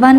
1